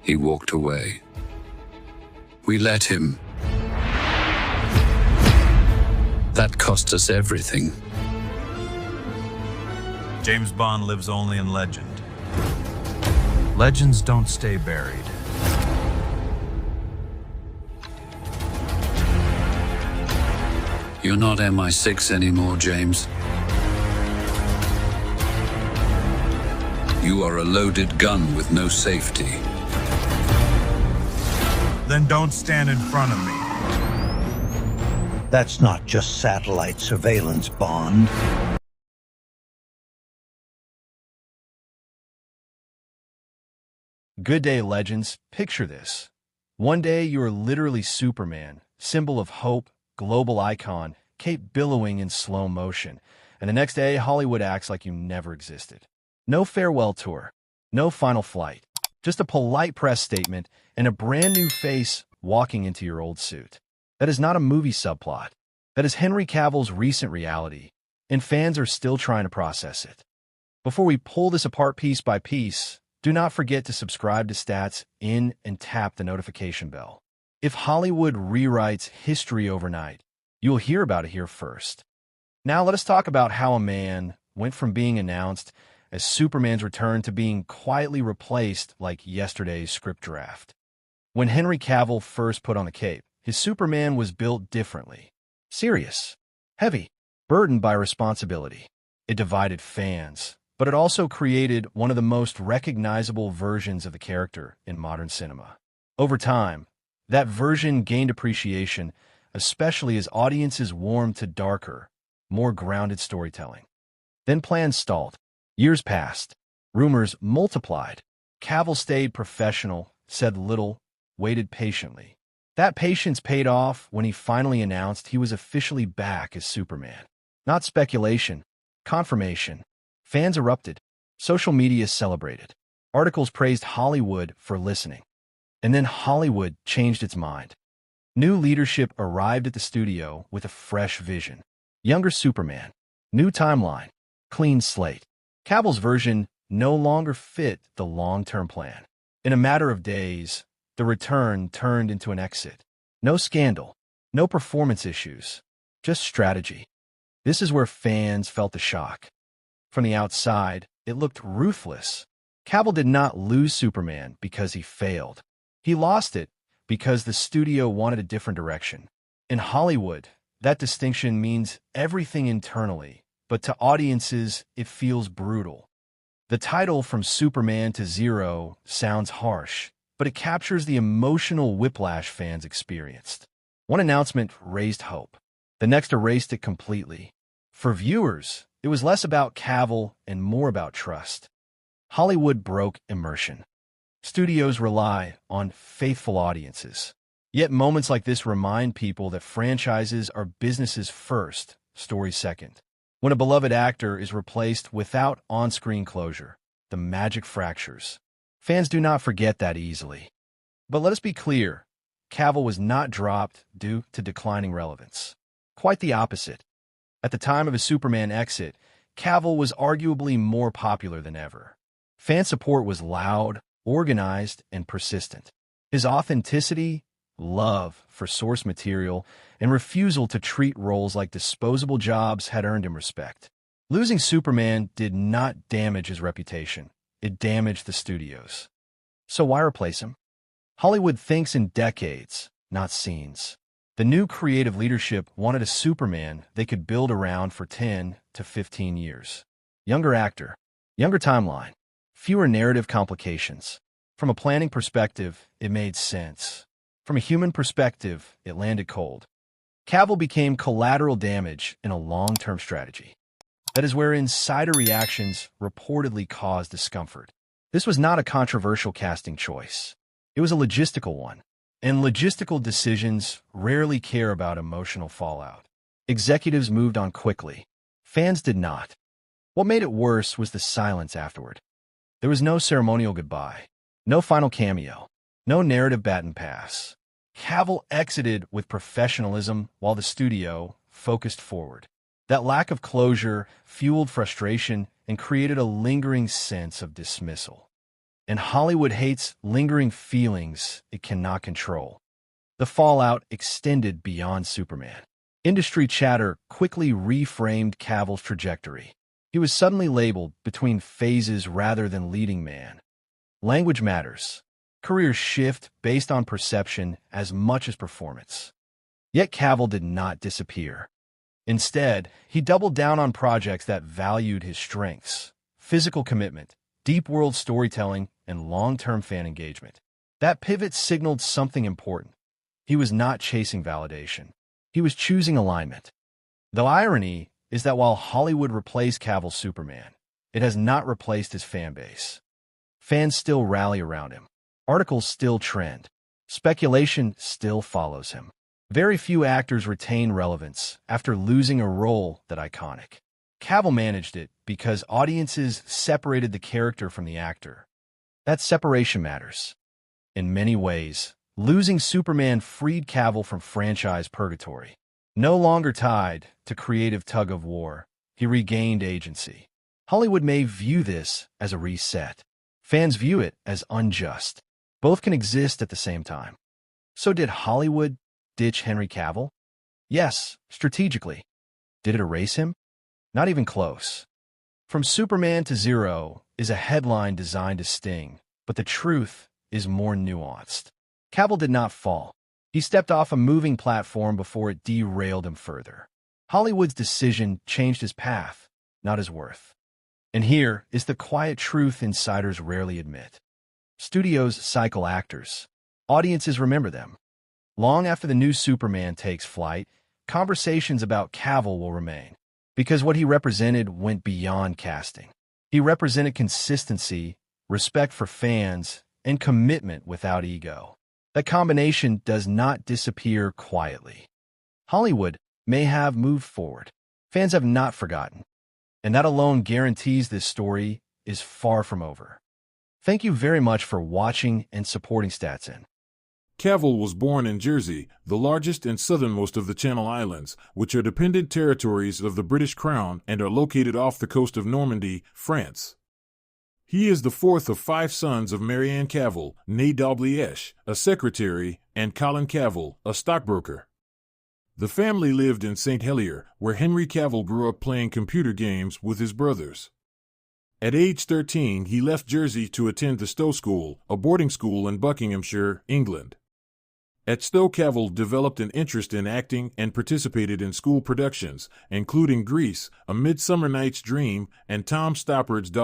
He walked away. We let him. That cost us everything. James Bond lives only in legend. Legends don't stay buried. You're not MI6 anymore, James. You are a loaded gun with no safety. Then don't stand in front of me. That's not just satellite surveillance, Bond. Good day, legends. Picture this. One day you are literally Superman, symbol of hope, global icon, cape billowing in slow motion. And the next day, Hollywood acts like you never existed. No farewell tour, no final flight, just a polite press statement and a brand new face walking into your old suit. That is not a movie subplot. That is Henry Cavill's recent reality, and fans are still trying to process it. Before we pull this apart piece by piece, do not forget to subscribe to Stats In and tap the notification bell. If Hollywood rewrites history overnight, you will hear about it here first. Now let us talk about how a man went from being announced as Superman's return to being quietly replaced like yesterday's script draft. When Henry Cavill first put on the cape, his Superman was built differently. Serious, heavy, burdened by responsibility. It divided fans, but it also created one of the most recognizable versions of the character in modern cinema. Over time, that version gained appreciation, especially as audiences warmed to darker, more grounded storytelling. Then plans stalled. Years passed. Rumors multiplied. Cavill stayed professional, said little, waited patiently. That patience paid off when he finally announced he was officially back as Superman. Not speculation, confirmation. Fans erupted. Social media celebrated. Articles praised Hollywood for listening. And then Hollywood changed its mind. New leadership arrived at the studio with a fresh vision. Younger Superman. New timeline. Clean slate. Cavill's version no longer fit the long-term plan. In a matter of days, the return turned into an exit. No scandal. No performance issues. Just strategy. This is where fans felt the shock. From the outside, it looked ruthless. Cavill did not lose Superman because he failed. He lost it because the studio wanted a different direction. In Hollywood, that distinction means everything internally, but to audiences, it feels brutal. The title From Superman to Zero sounds harsh, but it captures the emotional whiplash fans experienced. One announcement raised hope. The next erased it completely. For viewers, it was less about Cavill and more about trust. Hollywood broke immersion. Studios rely on faithful audiences. Yet moments like this remind people that franchises are businesses first, stories second. When a beloved actor is replaced without on-screen closure, the magic fractures. Fans do not forget that easily. But let us be clear, Cavill was not dropped due to declining relevance. Quite the opposite. At the time of his Superman exit, Cavill was arguably more popular than ever. Fan support was loud, organized, and persistent. His authenticity, love for source material, and refusal to treat roles like disposable jobs had earned him respect. Losing Superman did not damage his reputation. It damaged the studios. So why replace him? Hollywood thinks in decades, not scenes. The new creative leadership wanted a Superman they could build around for 10 to 15 years. Younger actor, younger timeline, fewer narrative complications. From a planning perspective, it made sense. From a human perspective, it landed cold. Cavill became collateral damage in a long-term strategy. That is where insider reactions reportedly caused discomfort. This was not a controversial casting choice. It was a logistical one. And logistical decisions rarely care about emotional fallout. Executives moved on quickly. Fans did not. What made it worse was the silence afterward. There was no ceremonial goodbye, no final cameo, no narrative baton pass. Cavill exited with professionalism while the studio focused forward. That lack of closure fueled frustration and created a lingering sense of dismissal. and Hollywood hates lingering feelings it cannot control. The fallout extended beyond Superman. Industry chatter quickly reframed Cavill's trajectory. He was suddenly labeled between phases rather than leading man. Language matters. Careers shift based on perception as much as performance. Yet Cavill did not disappear. Instead, he doubled down on projects that valued his strengths: physical commitment, deep world storytelling, and long-term fan engagement. That pivot signaled something important. He was not chasing validation. He was choosing alignment. The irony is that while Hollywood replaced Cavill's Superman, it has not replaced his fan base. Fans still rally around him. Articles still trend. Speculation still follows him. Very few actors retain relevance after losing a role that iconic. Cavill managed it because audiences separated the character from the actor. That separation matters. In many ways, losing Superman freed Cavill from franchise purgatory. No longer tied to creative tug-of-war, he regained agency. Hollywood may view this as a reset. Fans view it as unjust. Both can exist at the same time. So did Hollywood ditch Henry Cavill? Yes, strategically. Did it erase him? Not even close. From Superman to Zero is a headline designed to sting, but the truth is more nuanced. Cavill did not fall. He stepped off a moving platform before it derailed him further. Hollywood's decision changed his path, not his worth. And here is the quiet truth insiders rarely admit. Studios cycle actors. Audiences remember them. Long after the new Superman takes flight, conversations about Cavill will remain, because what he represented went beyond casting. He represented consistency, respect for fans, and commitment without ego. That combination does not disappear quietly. Hollywood may have moved forward. Fans have not forgotten. And that alone guarantees this story is far from over. Thank you very much for watching and supporting Statsin. Cavill was born in Jersey, the largest and southernmost of the Channel Islands, which are dependent territories of the British Crown and are located off the coast of Normandy, France. He is the fourth of 5 sons of Marianne Cavill, née Dalgliesh, a secretary, and Colin Cavill, a stockbroker. The family lived in St. Helier, where Henry Cavill grew up playing computer games with his brothers. At age 13, he left Jersey to attend the Stowe School, a boarding school in Buckinghamshire, England. At Stowe, Cavill developed an interest in acting and participated in school productions, including Grease, A Midsummer Night's Dream, and Tom Stoppard's